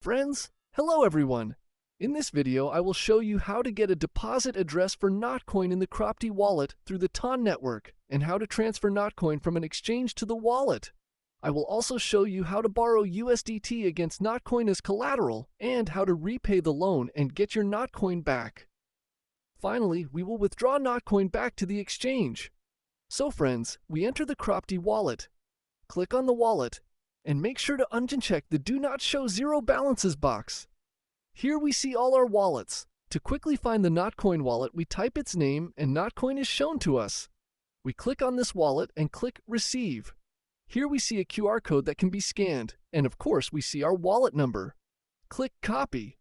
Friends, hello everyone! In this video, I will show you how to get a deposit address for Notcoin in the Cropty Wallet through the TON network and how to transfer Notcoin from an exchange to the wallet. I will also show you how to borrow USDT against Notcoin as collateral and how to repay the loan and get your Notcoin back. Finally, we will withdraw Notcoin back to the exchange. So friends, we enter the Cropty Wallet. Click on the wallet and make sure to uncheck the Do Not Show Zero Balances box. Here we see all our wallets. To quickly find the Notcoin wallet, we type its name and Notcoin is shown to us. We click on this wallet and click Receive. Here we see a QR code that can be scanned, and of course we see our wallet number. Click Copy.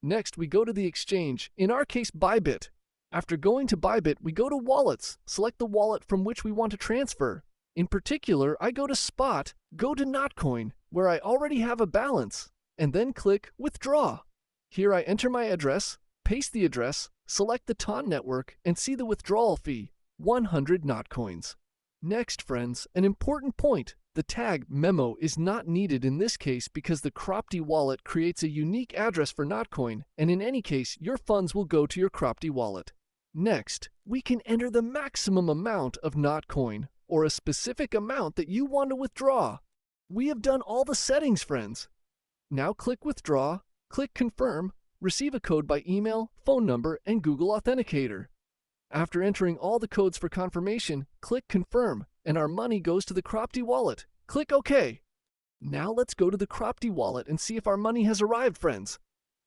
Next, we go to the exchange, in our case Bybit. After going to Bybit, we go to Wallets, select the wallet from which we want to transfer. In particular, I go to Spot, go to Notcoin, where I already have a balance, and then click Withdraw. Here I enter my address, paste the address, select the TON network, and see the withdrawal fee, 100 Notcoins. Next, friends, an important point. The tag memo is not needed in this case because the Cropty wallet creates a unique address for Notcoin, and in any case, your funds will go to your Cropty wallet. Next, we can enter the maximum amount of Notcoin, or a specific amount that you want to withdraw. We have done all the settings, friends. Now click Withdraw, click Confirm, receive a code by email, phone number, and Google Authenticator. After entering all the codes for confirmation, click Confirm, and our money goes to the Cropty wallet. Click OK. Now let's go to the Cropty wallet and see if our money has arrived, friends.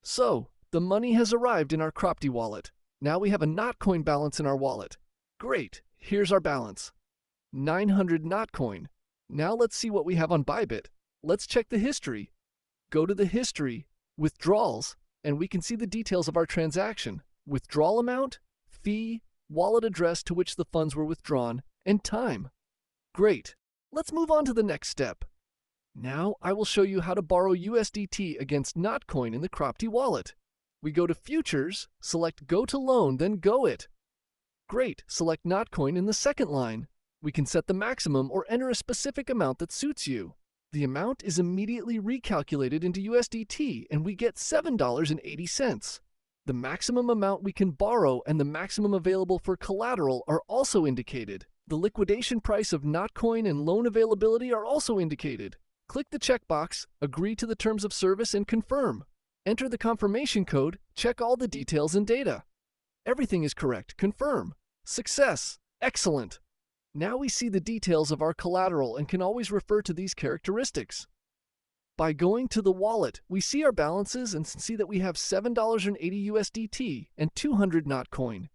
So, the money has arrived in our Cropty wallet. Now we have a Notcoin balance in our wallet. Great, here's our balance. 900 Notcoin. Now let's see what we have on Bybit. Let's check the history. Go to the history, withdrawals, and we can see the details of our transaction. Withdrawal amount, fee, wallet address to which the funds were withdrawn, and time. Great. Let's move on to the next step. Now I will show you how to borrow USDT against Notcoin in the Cropty wallet. We go to Futures, select Go to Loan, then Go It. Great. Select Notcoin in the second line. We can set the maximum or enter a specific amount that suits you. The amount is immediately recalculated into USDT and we get $7.80. The maximum amount we can borrow and the maximum available for collateral are also indicated. The liquidation price of Notcoin and loan availability are also indicated. Click the checkbox, agree to the terms of service, and confirm. Enter the confirmation code, check all the details and data. Everything is correct. Confirm. Success. Excellent. Now we see the details of our collateral and can always refer to these characteristics. By going to the wallet, we see our balances and see that we have $7.80 USDT and 200 Notcoin.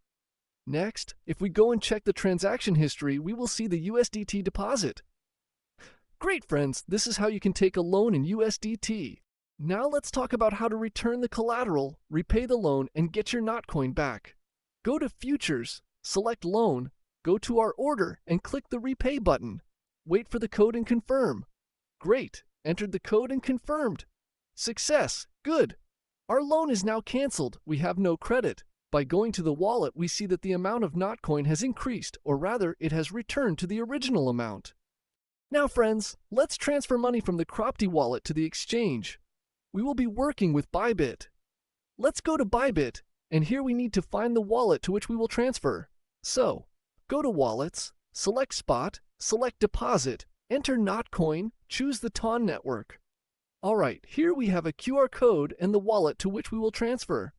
Next, if we go and check the transaction history, we will see the USDT deposit. Great, friends, this is how you can take a loan in USDT. Now let's talk about how to return the collateral, repay the loan, and get your Notcoin back. Go to Futures, select Loan, go to our order and click the Repay button. Wait for the code and confirm. Great, entered the code and confirmed. Success, good. Our loan is now canceled, we have no credit. By going to the wallet, we see that the amount of Notcoin has increased, or rather, it has returned to the original amount. Now friends, let's transfer money from the Cropty wallet to the exchange. We will be working with Bybit. Let's go to Bybit, and here we need to find the wallet to which we will transfer. So, go to Wallets, select Spot, select Deposit, enter Notcoin, choose the TON network. Alright, here we have a QR code and the wallet to which we will transfer.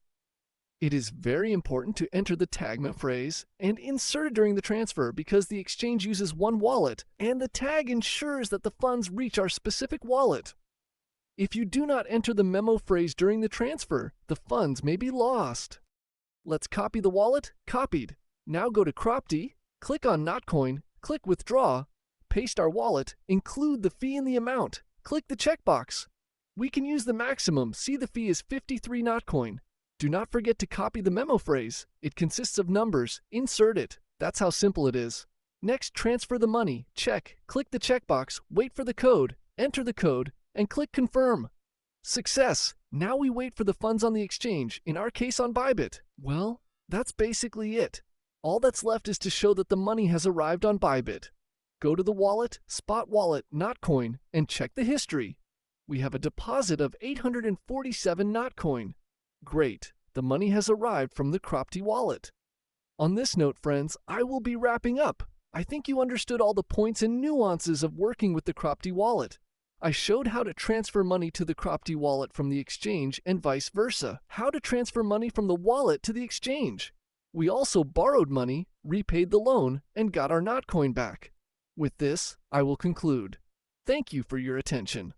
It is very important to enter the tag phrase and insert it during the transfer because the exchange uses one wallet and the tag ensures that the funds reach our specific wallet. If you do not enter the memo phrase during the transfer, the funds may be lost. Let's copy the wallet. Copied. Now go to Cropty, click on Notcoin, click Withdraw, paste our wallet, include the fee and the amount, click the checkbox. We can use the maximum, see the fee is 53 Notcoin. Do not forget to copy the memo phrase. It consists of numbers. Insert it. That's how simple it is. Next, transfer the money. Check. Click the checkbox. Wait for the code. Enter the code. And click Confirm. Success! Now we wait for the funds on the exchange, in our case on Bybit. Well, that's basically it. All that's left is to show that the money has arrived on Bybit. Go to the wallet, Spot Wallet, Notcoin, and check the history. We have a deposit of 847 Notcoin. Great, the money has arrived from the Cropty Wallet. On this note, friends, I will be wrapping up. I think you understood all the points and nuances of working with the Cropty Wallet. I showed how to transfer money to the Cropty Wallet from the exchange and vice versa, how to transfer money from the wallet to the exchange. We also borrowed money, repaid the loan, and got our Notcoin back. With this, I will conclude. Thank you for your attention.